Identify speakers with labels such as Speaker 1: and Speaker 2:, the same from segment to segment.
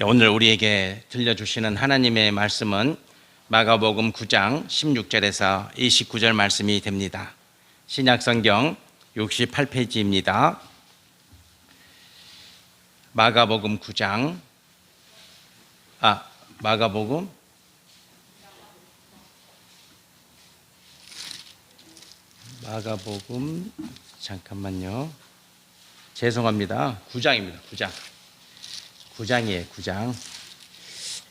Speaker 1: 오늘 우리에게 들려주시는 하나님의 말씀은 마가복음 9장 16절에서 29절 말씀이 됩니다. 신약성경 68페이지입니다. 마가복음 9장 잠깐만요. 죄송합니다. 9장입니다. 9장이에요. 9장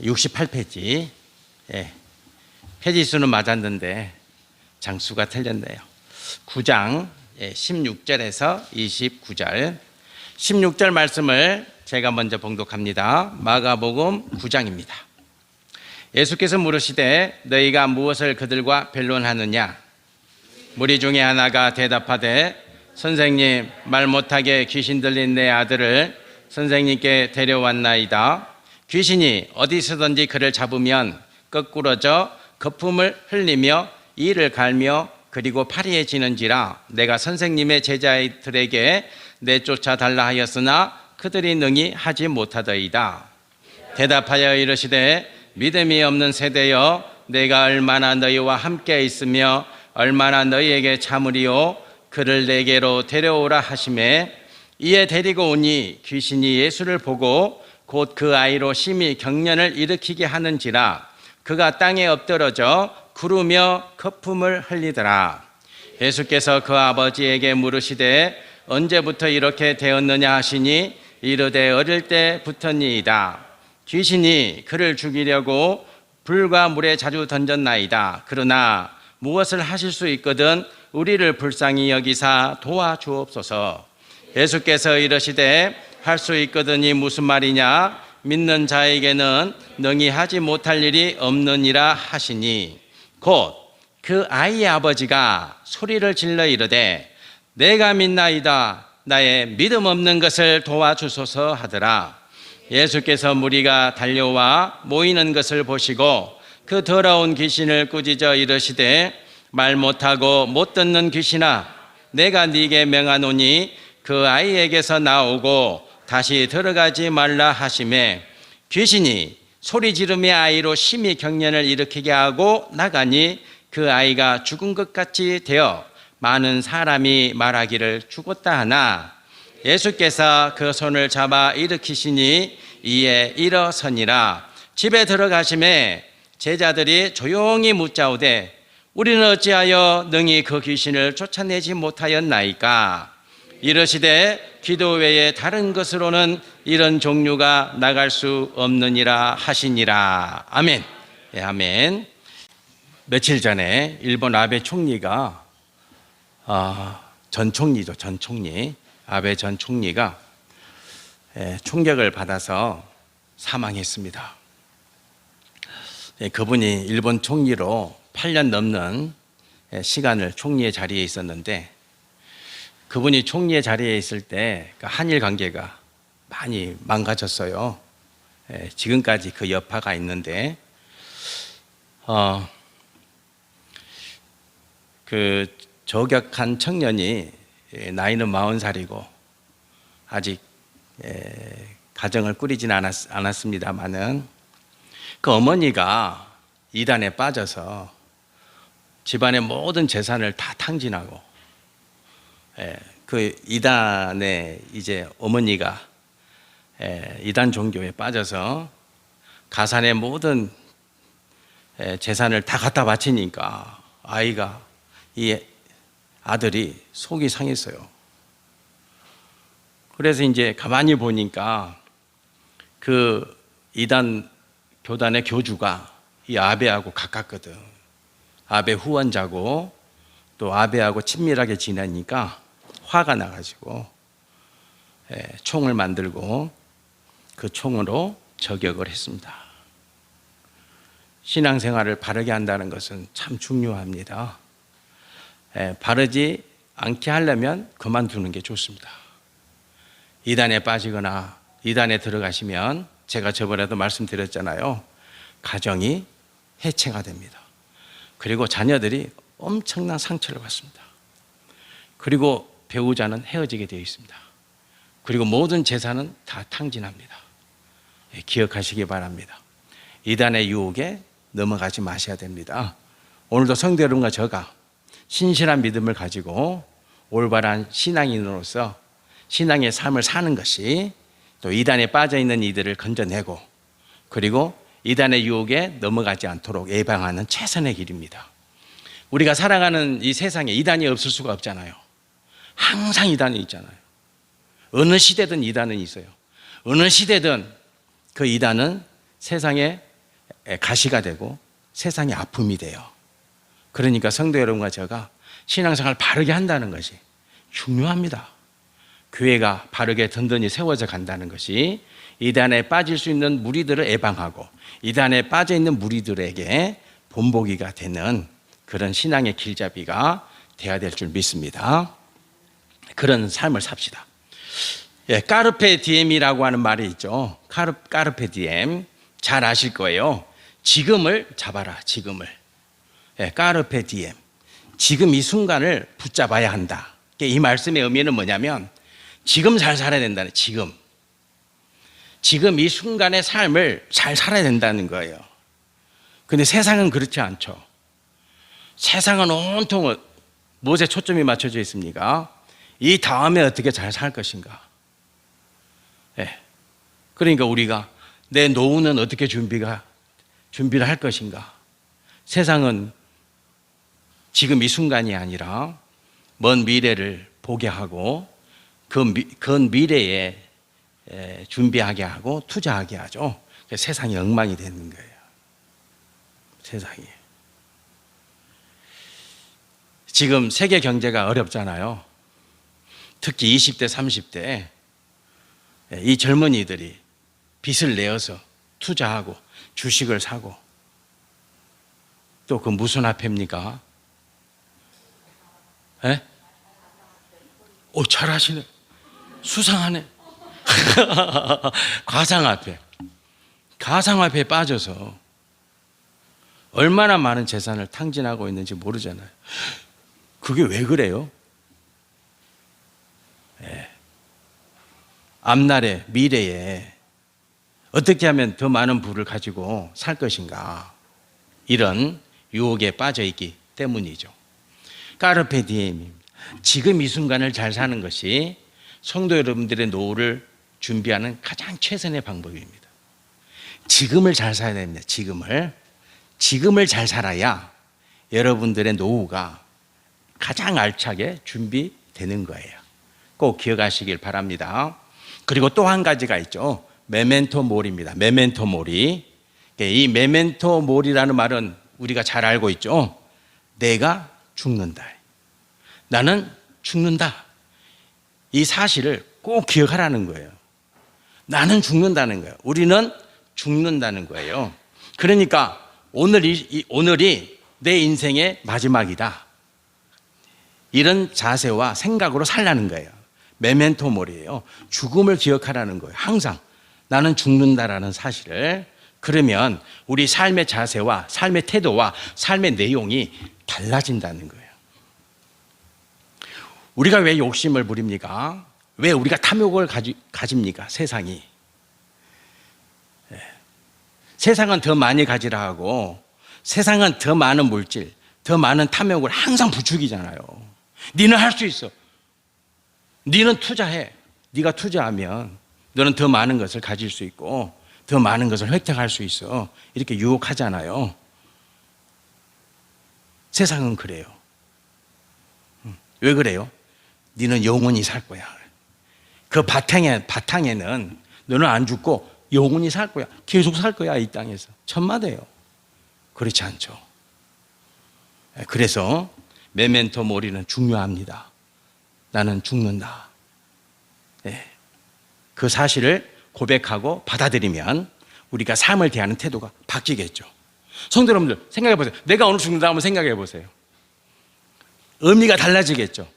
Speaker 1: 68페이지. 페이지 수는 맞았는데 장수가 틀렸네요. 9장 16절에서 29절 16절 말씀을 제가 먼저 봉독합니다. 마가복음 9장입니다. 예수께서 물으시되 너희가 무엇을 그들과 변론하느냐? 무리 중에 하나가 대답하되 선생님, 말 못하게 귀신 들린 내 아들을 선생님께 데려왔나이다. 귀신이 어디서든지 그를 잡으면 거꾸러져 거품을 흘리며 이를 갈며 그리고 파리해지는지라 내가 선생님의 제자들에게 내쫓아 달라 하였으나 그들이 능히 하지 못하더이다. 대답하여 이르시되 믿음이 없는 세대여, 내가 얼마나 너희와 함께 있으며 얼마나 너희에게 참으리요. 그를 내게로 데려오라 하시매 이에 데리고 오니 귀신이 예수를 보고 곧 그 아이로 심히 경련을 일으키게 하는지라 그가 땅에 엎드러져 구르며 거품을 흘리더라. 예수께서 그 아버지에게 물으시되 언제부터 이렇게 되었느냐 하시니 이르되 어릴 때부터니이다. 귀신이 그를 죽이려고 불과 물에 자주 던졌나이다. 그러나 무엇을 하실 수 있거든 우리를 불쌍히 여기사 도와주옵소서. 예수께서 이르시되 할 수 있거든이 무슨 말이냐? 믿는 자에게는 능히 하지 못할 일이 없느니라 하시니 곧 그 아이의 아버지가 소리를 질러 이르되 내가 믿나이다. 나의 믿음 없는 것을 도와주소서 하더라. 예수께서 무리가 달려와 모이는 것을 보시고 그 더러운 귀신을 꾸짖어 이르시되 말 못하고 못 듣는 귀신아, 내가 네게 명하노니 그 아이에게서 나오고 다시 들어가지 말라 하시매 귀신이 소리 지르며 아이로 심히 경련을 일으키게 하고 나가니 그 아이가 죽은 것 같이 되어 많은 사람이 말하기를 죽었다 하나 예수께서 그 손을 잡아 일으키시니 이에 일어서니라. 집에 들어가심에 제자들이 조용히 묻자오되 우리는 어찌하여 능히 그 귀신을 쫓아내지 못하였나이까? 이르시되 기도 외에 다른 것으로는 이런 종류가 나갈 수 없느니라 하시니라. 아멘. 아멘. 며칠 전에 일본 아베 총리가 전 총리 아베 전 총리가 총격을 받아서 사망했습니다. 그분이 일본 총리로 8년 넘는 시간을 총리의 자리에 있었는데 그분이 총리의 자리에 있을 때 한일 관계가 많이 망가졌어요. 지금까지 그 여파가 있는데 그 저격한 청년이 나이는 40살이고 아직 가정을 꾸리진 않았습니다만은 그 어머니가 이단에 빠져서 집안의 모든 재산을 다 탕진하고 그 이단에 이제 어머니가 이단 종교에 빠져서 가산의 모든 재산을 다 갖다 바치니까 이 아들이 속이 상했어요. 그래서 이제 가만히 보니까 그 이단 교단의 교주가 이 아베하고 가깝거든. 아베 후원자고 또 아베하고 친밀하게 지내니까 화가 나가지고 총을 만들고 그 총으로 저격을 했습니다. 신앙생활을 바르게 한다는 것은 참 중요합니다. 바르지 않게 하려면 그만두는 게 좋습니다. 이단에 빠지거나 이단에 들어가시면 제가 저번에도 말씀드렸잖아요. 가정이 해체가 됩니다. 그리고 자녀들이 엄청난 상처를 받습니다. 그리고 배우자는 헤어지게 되어 있습니다. 그리고 모든 재산은 다 탕진합니다. 기억하시기 바랍니다. 이단의 유혹에 넘어가지 마셔야 됩니다. 오늘도 성도 여러분과 저가 신실한 믿음을 가지고 올바른 신앙인으로서 신앙의 삶을 사는 것이 또 이단에 빠져있는 이들을 건져내고 그리고 이단의 유혹에 넘어가지 않도록 예방하는 최선의 길입니다. 우리가 살아가는 이 세상에 이단이 없을 수가 없잖아요. 항상 이단이 있잖아요. 어느 시대든 이단은 있어요. 어느 시대든 그 이단은 세상의 가시가 되고 세상의 아픔이 돼요. 그러니까 성도 여러분과 제가 신앙생활을 바르게 한다는 것이 중요합니다. 교회가 바르게 든든히 세워져 간다는 것이 이단에 빠질 수 있는 무리들을 예방하고 이단에 빠져 있는 무리들에게 본보기가 되는 그런 신앙의 길잡이가 되어야 될 줄 믿습니다. 그런 삶을 삽시다. 까르페 디엠이라고 하는 말이 있죠. 까르페 디엠 잘 아실 거예요. 지금을 잡아라. 지금을. 까르페 디엠. 지금 이 순간을 붙잡아야 한다. 이 말씀의 의미는 뭐냐면 지금 잘 살아야 된다는 지금 이 순간의 삶을 잘 살아야 된다는 거예요. 근데 세상은 그렇지 않죠. 세상은 온통 무엇에 초점이 맞춰져 있습니까? 이 다음에 어떻게 잘 살 것인가. 그러니까 우리가 내 노후는 어떻게 준비를 할 것인가. 세상은 지금 이 순간이 아니라 먼 미래를 보게 하고 그 미래에 준비하게 하고 투자하게 하죠. 세상이 엉망이 되는 거예요. 세상이. 지금 세계 경제가 어렵잖아요. 특히 20대, 30대 이 젊은이들이 빚을 내어서 투자하고 주식을 사고 또 그 무슨 화폐입니까? 오, 잘하시네. 수상하네. 가상화폐에 빠져서 얼마나 많은 재산을 탕진하고 있는지 모르잖아요. 그게 왜 그래요? 앞날에 미래에 어떻게 하면 더 많은 부를 가지고 살 것인가, 이런 유혹에 빠져 있기 때문이죠. 까르페 디엠입니다. 지금 이 순간을 잘 사는 것이 성도 여러분들의 노후를 준비하는 가장 최선의 방법입니다. 지금을 잘 살아야 됩니다. 지금을 잘 살아야 여러분들의 노후가 가장 알차게 준비되는 거예요. 꼭 기억하시길 바랍니다. 그리고 또 한 가지가 있죠. 메멘토 모리입니다. 메멘토 모리. 이 메멘토 모리라는 말은 우리가 잘 알고 있죠. 내가 죽는다. 나는 죽는다. 이 사실을 꼭 기억하라는 거예요. 나는 죽는다는 거예요. 우리는 죽는다는 거예요. 그러니까 오늘이 내 인생의 마지막이다. 이런 자세와 생각으로 살라는 거예요. 메멘토 모리예요. 죽음을 기억하라는 거예요. 항상 나는 죽는다라는 사실을. 그러면 우리 삶의 자세와 삶의 태도와 삶의 내용이 달라진다는 거예요. 우리가 왜 욕심을 부립니까? 왜 우리가 탐욕을 가집니까? 세상이. 세상은 더 많이 가지라 하고 세상은 더 많은 물질, 더 많은 탐욕을 항상 부추기잖아요. 너는 할 수 있어. 너는 투자해. 네가 투자하면 너는 더 많은 것을 가질 수 있고 더 많은 것을 획득할 수 있어. 이렇게 유혹하잖아요. 세상은 그래요. 왜 그래요? 너는 영원히 살 거야. 그 바탕에는 너는 안 죽고 영원히 살 거야. 계속 살 거야. 이 땅에서. 천마다예요. 그렇지 않죠. 그래서 메멘토 모리는 중요합니다. 나는 죽는다. 그 사실을 고백하고 받아들이면 우리가 삶을 대하는 태도가 바뀌겠죠. 성도 여러분들 생각해 보세요. 내가 오늘 죽는다 한번 생각해 보세요. 의미가 달라지겠죠.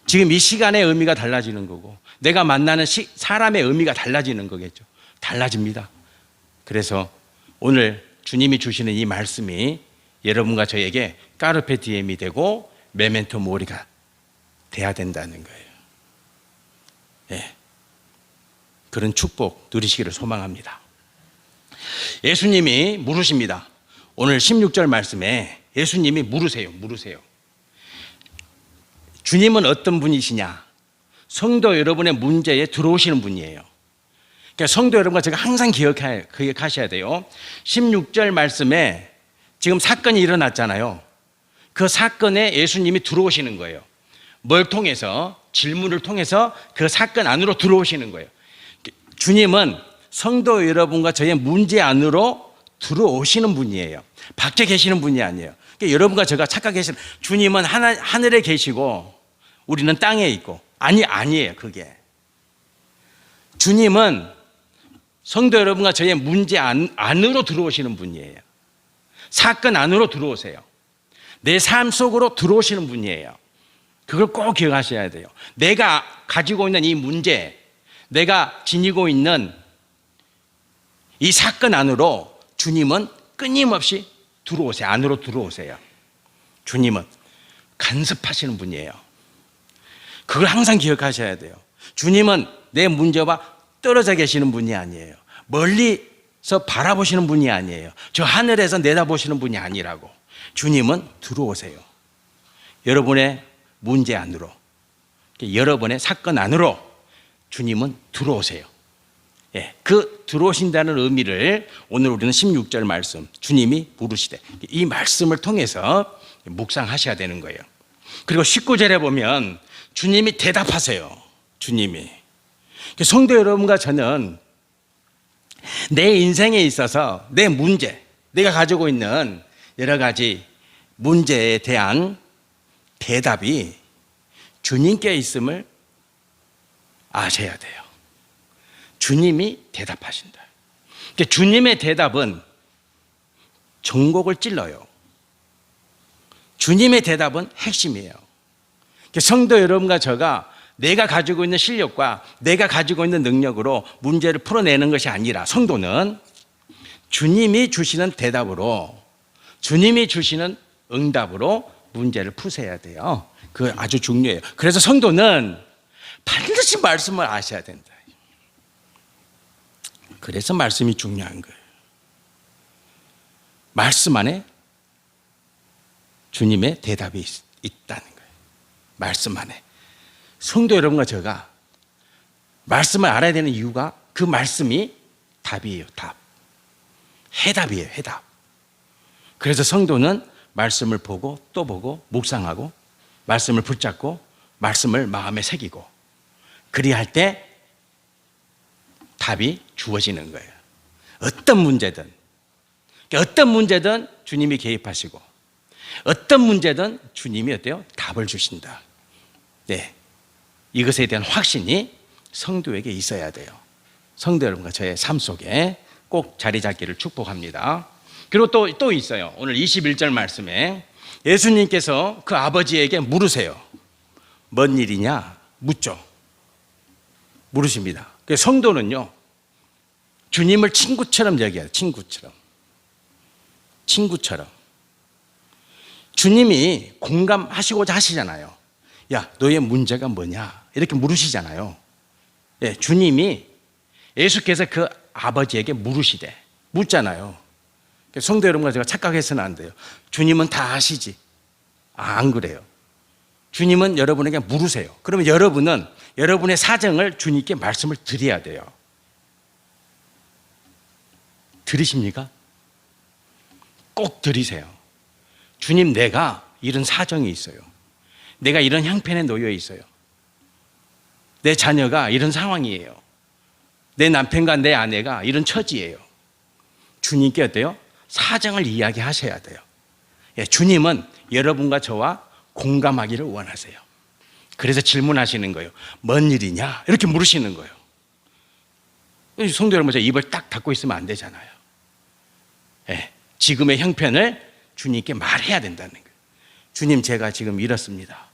Speaker 1: 지금 이 시간의 의미가 달라지는 거고 내가 만나는 사람의 의미가 달라지는 거겠죠. 달라집니다. 그래서 오늘 주님이 주시는 이 말씀이 여러분과 저에게 까르페 디엠이 되고 메멘토 모리가 돼야 된다는 거예요. 그런 축복 누리시기를 소망합니다. 예수님이 물으십니다. 오늘 16절 말씀에 예수님이 물으세요. 주님은 어떤 분이시냐? 성도 여러분의 문제에 들어오시는 분이에요. 그러니까 성도 여러분과 제가 항상 기억하셔야 돼요. 16절 말씀에 지금 사건이 일어났잖아요. 그 사건에 예수님이 들어오시는 거예요. 뭘 통해서? 질문을 통해서 그 사건 안으로 들어오시는 거예요. 주님은 성도 여러분과 저의 문제 안으로 들어오시는 분이에요. 밖에 계시는 분이 아니에요. 그러니까 여러분과 제가 착각하시는, 주님은 하늘에 계시고 우리는 땅에 있고, 아니에요. 그게 주님은 성도 여러분과 저의 문제 안으로 들어오시는 분이에요. 사건 안으로 들어오세요. 내 삶 속으로 들어오시는 분이에요. 그걸 꼭 기억하셔야 돼요. 내가 가지고 있는 이 문제, 내가 지니고 있는 이 사건 안으로 주님은 끊임없이 들어오세요. 안으로 들어오세요. 주님은 간섭하시는 분이에요. 그걸 항상 기억하셔야 돼요. 주님은 내 문제와 떨어져 계시는 분이 아니에요. 멀리서 바라보시는 분이 아니에요. 저 하늘에서 내다보시는 분이 아니라고. 주님은 들어오세요. 여러분의 문제 안으로, 여러분의 사건 안으로 주님은 들어오세요. 예, 그 들어오신다는 의미를 오늘 우리는 16절 말씀, 주님이 부르시되, 이 말씀을 통해서 묵상하셔야 되는 거예요. 그리고 19절에 보면 주님이 대답하세요. 주님이. 성도 여러분과 저는 내 인생에 있어서 내 문제, 내가 가지고 있는 여러 가지 문제에 대한 대답이 주님께 있음을 아셔야 돼요. 주님이 대답하신다. 그러니까 주님의 대답은 전곡을 찔러요. 주님의 대답은 핵심이에요. 그러니까 성도 여러분과 저가 내가 가지고 있는 실력과 내가 가지고 있는 능력으로 문제를 풀어내는 것이 아니라, 성도는 주님이 주시는 대답으로, 주님이 주시는 응답으로 문제를 푸셔야 돼요. 그거 아주 중요해요. 그래서 성도는 반드시 말씀을 아셔야 된다. 그래서 말씀이 중요한 거예요. 말씀 안에 주님의 대답이 있다는 거예요. 말씀 안에. 성도 여러분과 제가 말씀을 알아야 되는 이유가 그 말씀이 답이에요. 답. 해답이에요. 해답. 그래서 성도는 말씀을 보고 또 보고 묵상하고 말씀을 붙잡고 말씀을 마음에 새기고, 그리할 때 답이 주어지는 거예요. 어떤 문제든 주님이 개입하시고, 어떤 문제든 주님이 어때요? 답을 주신다. 네, 이것에 대한 확신이 성도에게 있어야 돼요. 성도 여러분과 저의 삶 속에 꼭 자리 잡기를 축복합니다. 그리고 또 있어요. 오늘 21절 말씀에 예수님께서 그 아버지에게 물으세요. 뭔 일이냐? 묻죠. 물으십니다. 성도는요, 주님을 친구처럼 여겨요. 친구처럼. 주님이 공감하시고자 하시잖아요. 야, 너의 문제가 뭐냐? 이렇게 물으시잖아요. 예, 주님이, 예수께서 그 아버지에게 묻잖아요. 성도 여러분과 제가 착각해서는 안 돼요. 주님은 다 아시지. 안 그래요. 주님은 여러분에게 물으세요. 그러면 여러분은 여러분의 사정을 주님께 말씀을 드려야 돼요. 들으십니까? 꼭 들으세요. 주님, 내가 이런 사정이 있어요. 내가 이런 형편에 놓여 있어요. 내 자녀가 이런 상황이에요. 내 남편과 내 아내가 이런 처지예요. 주님께 어때요? 사정을 이야기하셔야 돼요. 예, 주님은 여러분과 저와 공감하기를 원하세요. 그래서 질문하시는 거예요. 뭔 일이냐? 이렇게 물으시는 거예요. 성도 여러분, 저 입을 딱 닫고 있으면 안 되잖아요. 예, 지금의 형편을 주님께 말해야 된다는 거예요. 주님, 제가 지금 이렇습니다.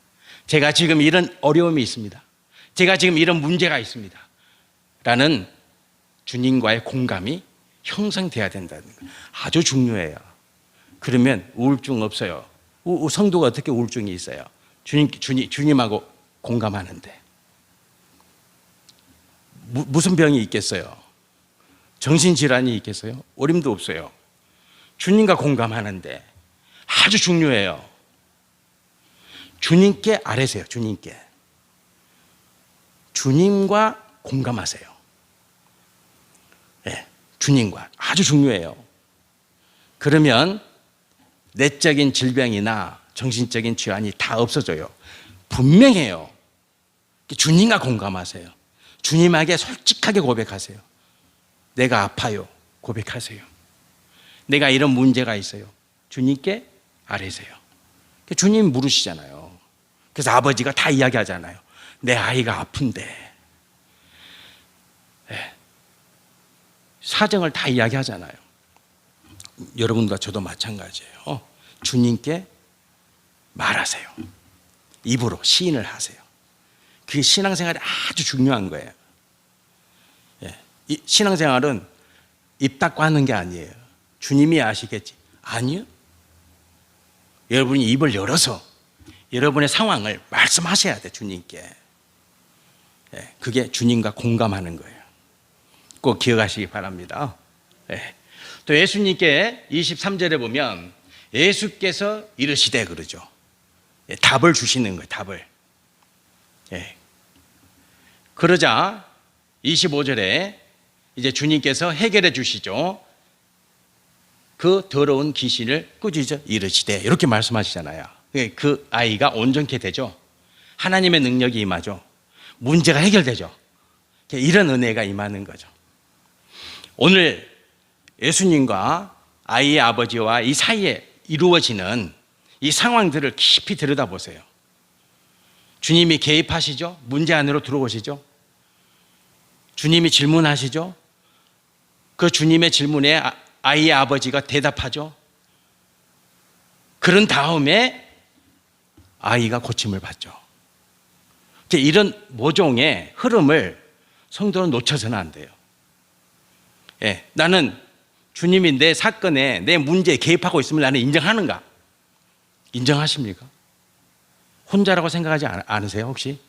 Speaker 1: 제가 지금 이런 어려움이 있습니다. 제가 지금 이런 문제가 있습니다. 라는 주님과의 공감이 형성돼야 된다는 거예요. 아주 중요해요. 그러면 우울증 없어요. 성도가 어떻게 우울증이 있어요? 주님하고 공감하는데. 무슨 병이 있겠어요? 정신질환이 있겠어요? 어림도 없어요. 주님과 공감하는데 아주 중요해요. 주님께 아뢰세요. 주님께. 주님과 공감하세요. 네, 주님과. 아주 중요해요. 그러면 내적인 질병이나 정신적인 질환이 다 없어져요. 분명해요. 주님과 공감하세요. 주님에게 솔직하게 고백하세요. 내가 아파요. 고백하세요. 내가 이런 문제가 있어요. 주님께 아뢰세요. 주님 물으시잖아요. 그래서 아버지가 다 이야기하잖아요. 내 아이가 아픈데. 네. 사정을 다 이야기하잖아요. 여러분과 저도 마찬가지예요. 주님께 말하세요. 입으로 시인을 하세요. 그게 신앙생활이 아주 중요한 거예요. 예. 이 신앙생활은 입 닫고 하는 게 아니에요. 주님이 아시겠지. 아니요. 여러분이 입을 열어서 여러분의 상황을 말씀하셔야 돼. 주님께. 예. 그게 주님과 공감하는 거예요. 꼭 기억하시기 바랍니다. 예. 또 예수님께 23절에 보면 예수께서 이르시되 그러죠. 예. 답을 주시는 거예요. 답을. 예. 그러자 25절에 이제 주님께서 해결해 주시죠. 그 더러운 귀신을 꾸짖어 이르시되 이렇게 말씀하시잖아요. 그 아이가 온전케 되죠. 하나님의 능력이 임하죠. 문제가 해결되죠. 이런 은혜가 임하는 거죠. 오늘 예수님과 아이의 아버지와 이 사이에 이루어지는 이 상황들을 깊이 들여다보세요. 주님이 개입하시죠. 문제 안으로 들어오시죠. 주님이 질문하시죠. 그 주님의 질문에 아이의 아버지가 대답하죠. 그런 다음에 아이가 고침을 받죠. 이런 모종의 흐름을 성도는 놓쳐서는 안 돼요. 예, 나는 주님이 내 사건에 내 문제에 개입하고 있음을 나는 인정하는가? 인정하십니까? 혼자라고 생각하지 않으세요 혹시?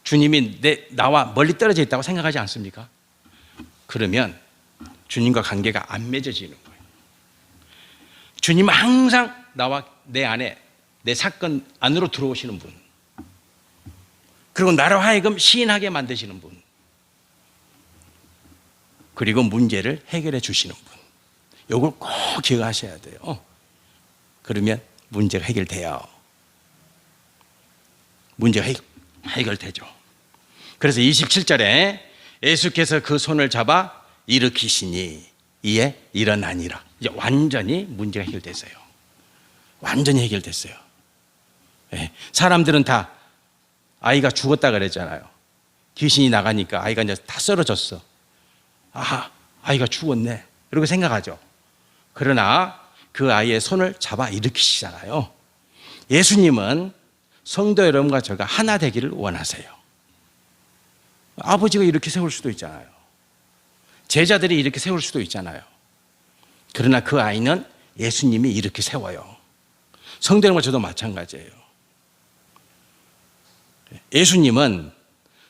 Speaker 1: 주님이 나와 멀리 떨어져 있다고 생각하지 않습니까? 그러면 주님과 관계가 안 맺어지는 거예요. 주님은 항상 나와 내 안에 내 사건 안으로 들어오시는 분, 그리고 나로 하여금 시인하게 만드시는 분, 그리고 문제를 해결해 주시는 분. 이걸 꼭 기억하셔야 돼요. 그러면 문제가 해결돼요. 문제가 해결되죠. 그래서 27절에 예수께서 그 손을 잡아 일으키시니 이에 일어나니라. 이제 완전히 문제가 해결됐어요. 완전히 해결됐어요. 네. 사람들은 다 아이가 죽었다 그랬잖아요. 귀신이 나가니까 아이가 이제 다 쓰러졌어. 아, 아이가 죽었네. 이렇게 생각하죠. 그러나 그 아이의 손을 잡아 일으키시잖아요. 예수님은 성도 여러분과 저가 하나 되기를 원하세요. 아버지가 이렇게 세울 수도 있잖아요. 제자들이 이렇게 세울 수도 있잖아요. 그러나 그 아이는 예수님이 이렇게 세워요. 성도 여러분과 저도 마찬가지예요. 예수님은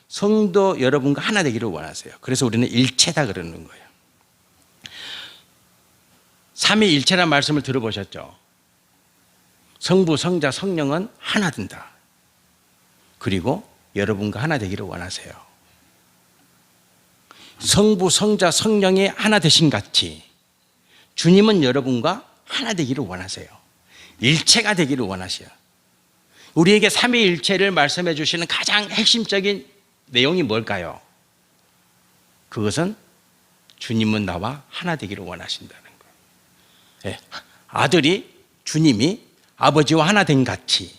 Speaker 1: 성도 여러분과 하나 되기를 원하세요. 그래서 우리는 일체다 그러는 거예요. 삼위일체라는 말씀을 들어보셨죠? 성부, 성자, 성령은 하나 된다. 그리고 여러분과 하나 되기를 원하세요. 성부, 성자, 성령이 하나 되신 같이 주님은 여러분과 하나 되기를 원하세요. 일체가 되기를 원하셔요. 우리에게 삼위일체를 말씀해 주시는 가장 핵심적인 내용이 뭘까요? 그것은 주님은 나와 하나 되기를 원하신다는 거예요. 네. 아들이 주님이 아버지와 하나 된 같이,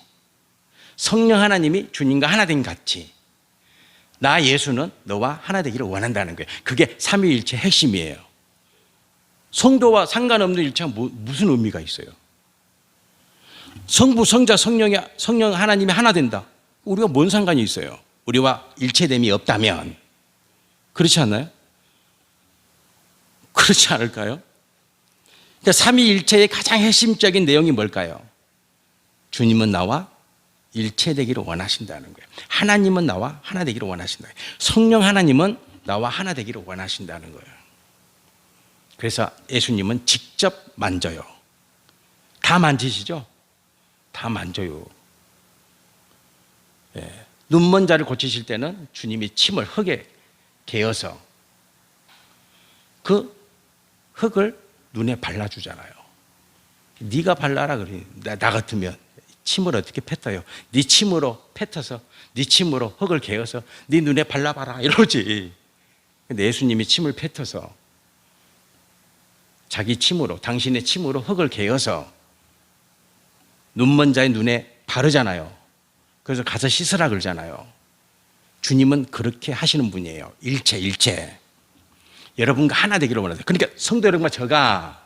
Speaker 1: 성령 하나님이 주님과 하나 된 같이 나 예수는 너와 하나 되기를 원한다는 거예요. 그게 삼위일체 핵심이에요. 성도와 상관없는 일체가 무슨 의미가 있어요? 성부, 성자, 성령 하나님이 하나 된다. 우리가 뭔 상관이 있어요? 우리와 일체됨이 없다면. 그렇지 않나요? 그렇지 않을까요? 그러니까 삼위일체의 가장 핵심적인 내용이 뭘까요? 주님은 나와 일체되기를 원하신다는 거예요. 하나님은 나와 하나 되기를 원하신다. 성령 하나님은 나와 하나 되기를 원하신다는 거예요. 그래서 예수님은 직접 만져요. 다 만지시죠? 다 만져요. 예. 눈먼 자를 고치실 때는 주님이 침을 흙에 개어서 그 흙을 눈에 발라주잖아요. 네가 발라라 그래. 나 같으면 침을 어떻게 뱉어요? 네 침으로 뱉어서 네 침으로 흙을 개어서 네 눈에 발라봐라 이러지. 근데 예수님이 침을 뱉어서 자기 침으로, 당신의 침으로 흙을 개어서 눈먼 자의 눈에 바르잖아요. 그래서 가서 씻으라 그러잖아요. 주님은 그렇게 하시는 분이에요. 일체. 여러분과 하나 되기를 원하세요. 그러니까 성도 여러분과 제가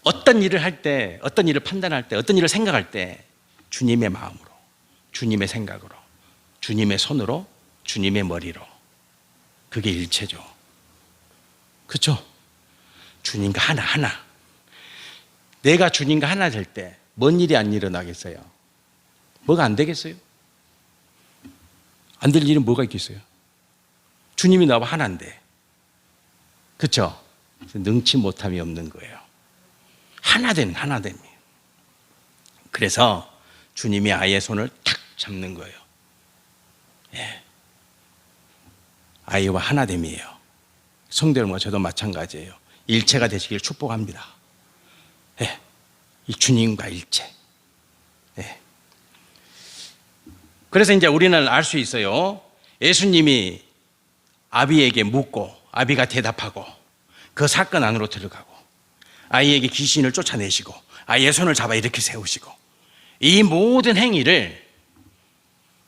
Speaker 1: 어떤 일을 할 때, 어떤 일을 판단할 때, 어떤 일을 생각할 때 주님의 마음으로, 주님의 생각으로, 주님의 손으로, 주님의 머리로, 그게 일체죠. 그렇죠? 주님과 하나. 내가 주님과 하나 될 때 뭔 일이 안 일어나겠어요? 뭐가 안 되겠어요? 안 될 일은 뭐가 있겠어요? 주님이 나와 하나인데. 그렇죠? 능치 못함이 없는 거예요. 하나됨. 그래서 주님이 아이의 손을 탁 잡는 거예요. 예. 아이와 하나됨이에요. 성도 여러분과 저도 마찬가지예요. 일체가 되시길 축복합니다. 예. 이 주님과 일체. 예. 그래서 이제 우리는 알 수 있어요. 예수님이 아비에게 묻고 아비가 대답하고 그 사건 안으로 들어가고 아이에게 귀신을 쫓아내시고 아이의 손을 잡아 이렇게 세우시고 이 모든 행위를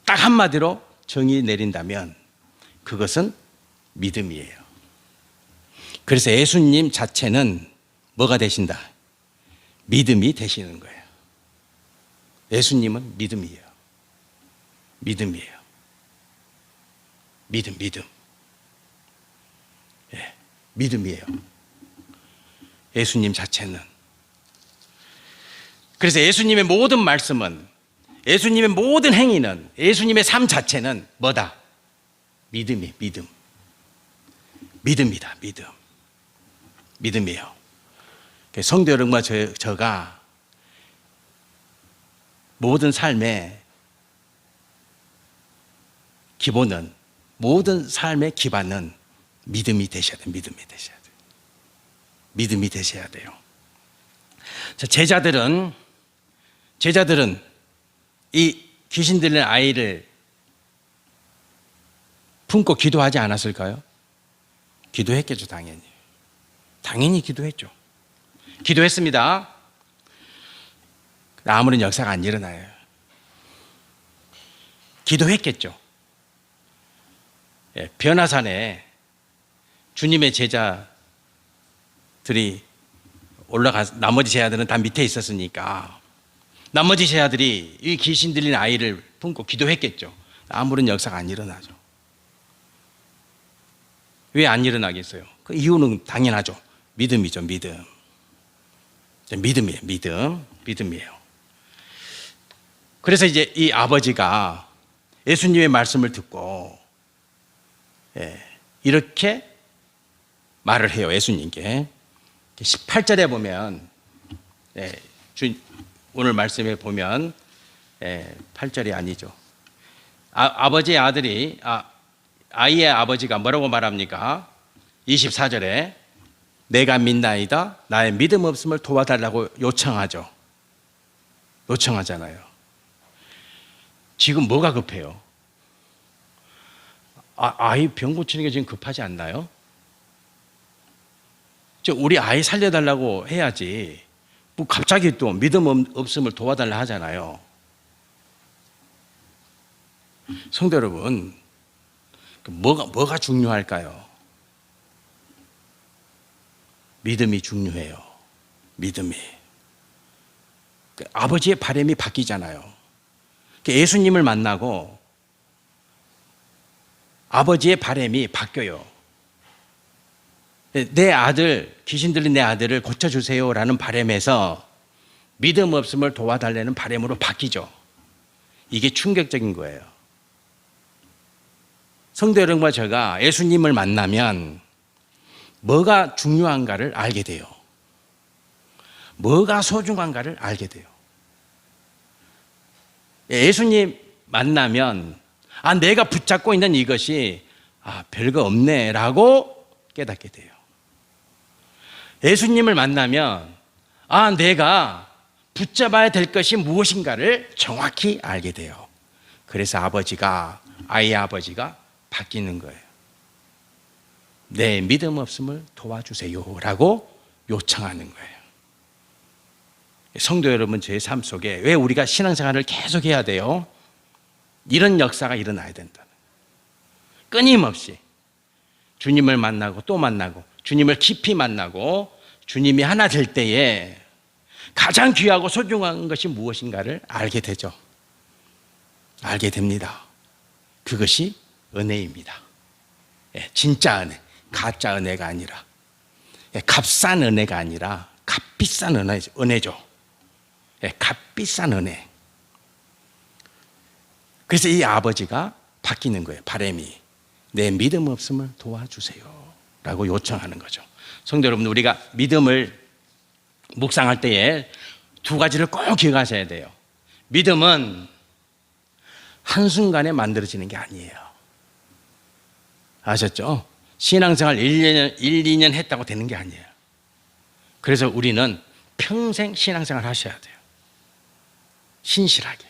Speaker 1: 딱 한마디로 정의 내린다면 그것은 믿음이에요. 그래서 예수님 자체는 뭐가 되신다? 믿음이 되시는 거예요. 예수님은 믿음이에요. 믿음. 예, 믿음이에요. 예수님 자체는. 그래서 예수님의 모든 말씀은, 예수님의 모든 행위는, 예수님의 삶 자체는 뭐다? 믿음이다. 믿음이에요. 성도 여러분과 저가 모든 삶의 기본은, 모든 삶의 기반은 믿음이 되셔야 돼요. 믿음이 되셔야 돼요. 제자들은 이 귀신 들린 아이를 품고 기도하지 않았을까요? 기도했겠죠, 당연히. 당연히 기도했죠. 기도했습니다. 아무런 역사가 안 일어나요. 기도했겠죠. 예, 변화산에 주님의 제자들이 나머지 제자들은 다 밑에 있었으니까 나머지 제자들이 이 귀신 들린 아이를 품고 기도했겠죠. 아무런 역사가 안 일어나죠. 왜 안 일어나겠어요? 그 이유는 당연하죠. 믿음이죠, 믿음. 믿음이에요. 그래서 이제 이 아버지가 예수님의 말씀을 듣고 이렇게 말을 해요. 예수님께 18절에 보면 오늘 말씀에 보면 8절이 아니죠. 아버지의 아들이 아이의 아버지가 뭐라고 말합니까? 24절에 내가 믿나이다 나의 믿음 없음을 도와달라고 요청하잖아요. 지금 뭐가 급해요? 아이 병 고치는 게 지금 급하지 않나요? 우리 아이 살려달라고 해야지 뭐 갑자기 또 믿음 없음을 도와달라 하잖아요. 성도 여러분, 뭐가 중요할까요? 믿음이 중요해요. 믿음이. 아버지의 바람이 바뀌잖아요. 예수님을 만나고 아버지의 바람이 바뀌어요. 내 아들, 귀신 들린 내 아들을 고쳐주세요라는 바람에서 믿음 없음을 도와달라는 바람으로 바뀌죠. 이게 충격적인 거예요. 성도 여러분과 제가 예수님을 만나면 뭐가 중요한가를 알게 돼요. 뭐가 소중한가를 알게 돼요. 예수님 만나면 내가 붙잡고 있는 이것이 별거 없네라고 깨닫게 돼요. 예수님을 만나면 내가 붙잡아야 될 것이 무엇인가를 정확히 알게 돼요. 그래서 아이의 아버지가 바뀌는 거예요. 내 믿음 없음을 도와주세요 라고 요청하는 거예요. 성도 여러분, 제 삶 속에 왜 우리가 신앙생활을 계속 해야 돼요? 이런 역사가 일어나야 된다. 끊임없이 주님을 만나고 또 만나고 주님을 깊이 만나고 주님이 하나 될 때에 가장 귀하고 소중한 것이 무엇인가를 알게 되죠. 알게 됩니다. 그것이 은혜입니다. 진짜 은혜, 가짜 은혜가 아니라, 값싼 은혜가 아니라 값비싼 은혜죠. 값비싼 은혜. 그래서 이 아버지가 바뀌는 거예요. 바람이 내 믿음 없음을 도와주세요 라고 요청하는 거죠. 성도 여러분, 우리가 믿음을 묵상할 때에 두 가지를 꼭 기억하셔야 돼요. 믿음은 한순간에 만들어지는 게 아니에요. 아셨죠? 신앙생활 1, 2년 했다고 되는 게 아니에요. 그래서 우리는 평생 신앙생활 하셔야 돼요. 신실하게.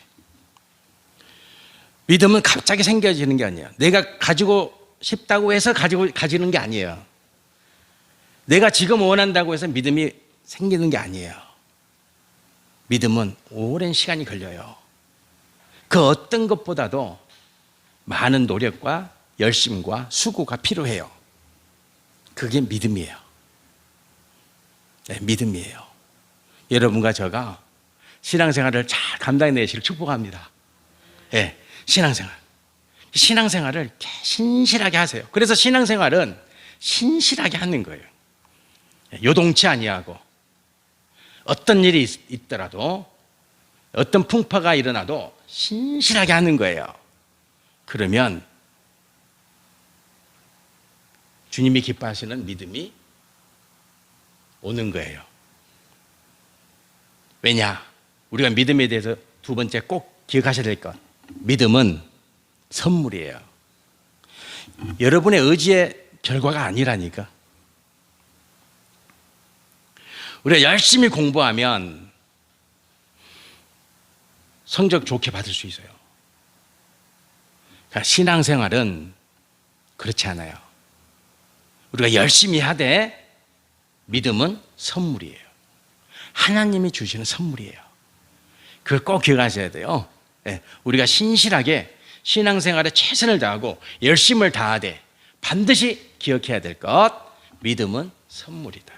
Speaker 1: 믿음은 갑자기 생겨지는 게 아니에요. 내가 가지고 싶다고 해서 가지는 게 아니에요. 내가 지금 원한다고 해서 믿음이 생기는 게 아니에요. 믿음은 오랜 시간이 걸려요. 그 어떤 것보다도 많은 노력과 열심과 수고가 필요해요. 그게 믿음이에요. 믿음이에요. 여러분과 제가 신앙생활을 잘 감당해내시길 축복합니다. 신앙생활을 신실하게 하세요. 그래서 신앙생활은 신실하게 하는 거예요. 요동치 아니하고 어떤 일이 있더라도 어떤 풍파가 일어나도 신실하게 하는 거예요. 그러면 주님이 기뻐하시는 믿음이 오는 거예요. 왜냐? 우리가 믿음에 대해서 두 번째 꼭 기억하셔야 될 것. 믿음은 선물이에요. 여러분의 의지의 결과가 아니라니까. 우리가 열심히 공부하면 성적 좋게 받을 수 있어요. 그러니까 신앙생활은 그렇지 않아요. 우리가 열심히 하되 믿음은 선물이에요. 하나님이 주시는 선물이에요. 그걸 꼭 기억하셔야 돼요. 우리가 신실하게 신앙생활에 최선을 다하고 열심을 다하되 반드시 기억해야 될 것, 믿음은 선물이다.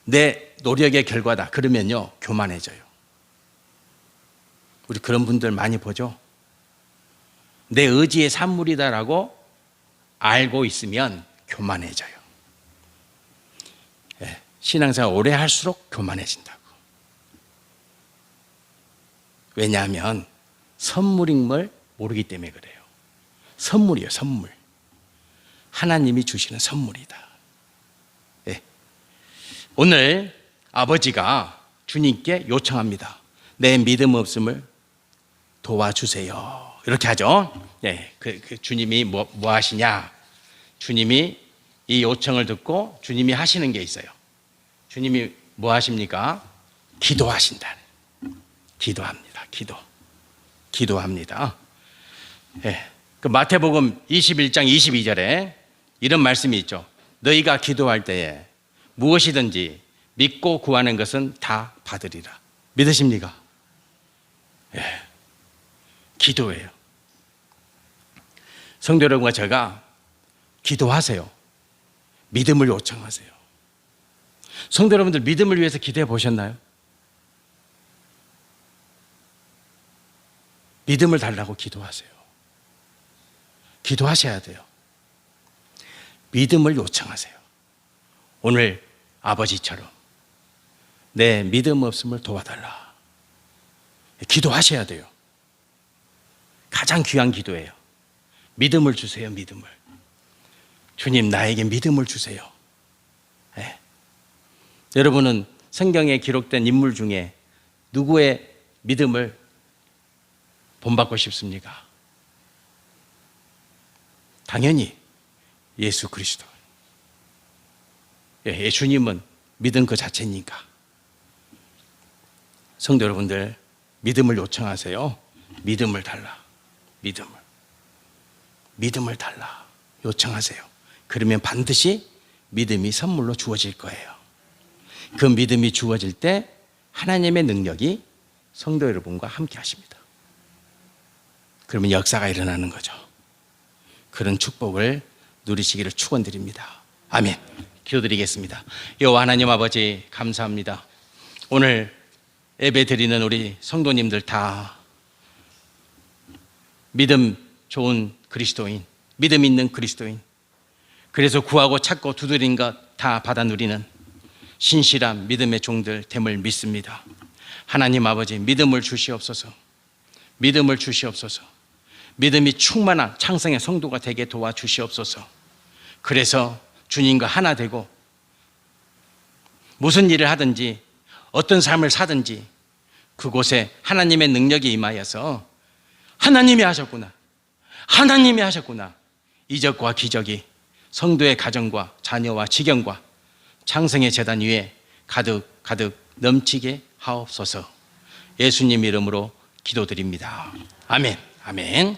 Speaker 1: 내 노력의 결과다. 그러면요, 교만해져요. 우리 그런 분들 많이 보죠. 내 의지의 산물이다라고 알고 있으면 교만해져요. 신앙생활 오래 할수록 교만해진다고. 왜냐하면 선물인 걸 모르기 때문에 그래요. 선물이에요, 선물. 하나님이 주시는 선물이다. 오늘 아버지가 주님께 요청합니다. 내 믿음 없음을 도와주세요. 이렇게 하죠. 주님이 뭐 하시냐? 주님이 이 요청을 듣고 주님이 하시는 게 있어요. 주님이 뭐 하십니까? 기도하신다. 기도합니다. 기도합니다. 그 마태복음 21장 22절에 이런 말씀이 있죠. 너희가 기도할 때에 무엇이든지 믿고 구하는 것은 다 받으리라. 믿으십니까? 기도예요. 성도 여러분과 제가 기도하세요. 믿음을 요청하세요. 성도 여러분들 믿음을 위해서 기도해 보셨나요? 믿음을 달라고 기도하세요. 기도하셔야 돼요. 믿음을 요청하세요. 오늘 아버지처럼 내 믿음 없음을 도와달라. 기도하셔야 돼요. 가장 귀한 기도예요. 믿음을 주세요. 믿음을. 주님, 나에게 믿음을 주세요. 네. 여러분은 성경에 기록된 인물 중에 누구의 믿음을 본받고 싶습니까? 당연히 예수 그리스도. 예수님은 믿음 그 자체니까. 성도 여러분들, 믿음을 요청하세요. 믿음을 달라. 믿음을 달라. 요청하세요. 그러면 반드시 믿음이 선물로 주어질 거예요. 그 믿음이 주어질 때 하나님의 능력이 성도 여러분과 함께 하십니다. 그러면 역사가 일어나는 거죠. 그런 축복을 누리시기를 축원드립니다. 아멘. 기도드리겠습니다. 여호와 하나님 아버지, 감사합니다. 오늘 예배 드리는 우리 성도님들 다 믿음 좋은 그리스도인, 믿음 있는 그리스도인, 그래서 구하고 찾고 두드린 것 다 받아 누리는 신실한 믿음의 종들 됨을 믿습니다. 하나님 아버지, 믿음을 주시옵소서. 믿음을 주시옵소서. 믿음이 충만한 창성의 성도가 되게 도와주시옵소서. 그래서 주님과 하나 되고 무슨 일을 하든지 어떤 삶을 사든지 그곳에 하나님의 능력이 임하여서 하나님이 하셨구나, 하나님이 하셨구나, 이적과 기적이 성도의 가정과 자녀와 지경과 창성의 제단 위에 가득 넘치게 하옵소서. 예수님 이름으로 기도드립니다. 아멘. 아멘.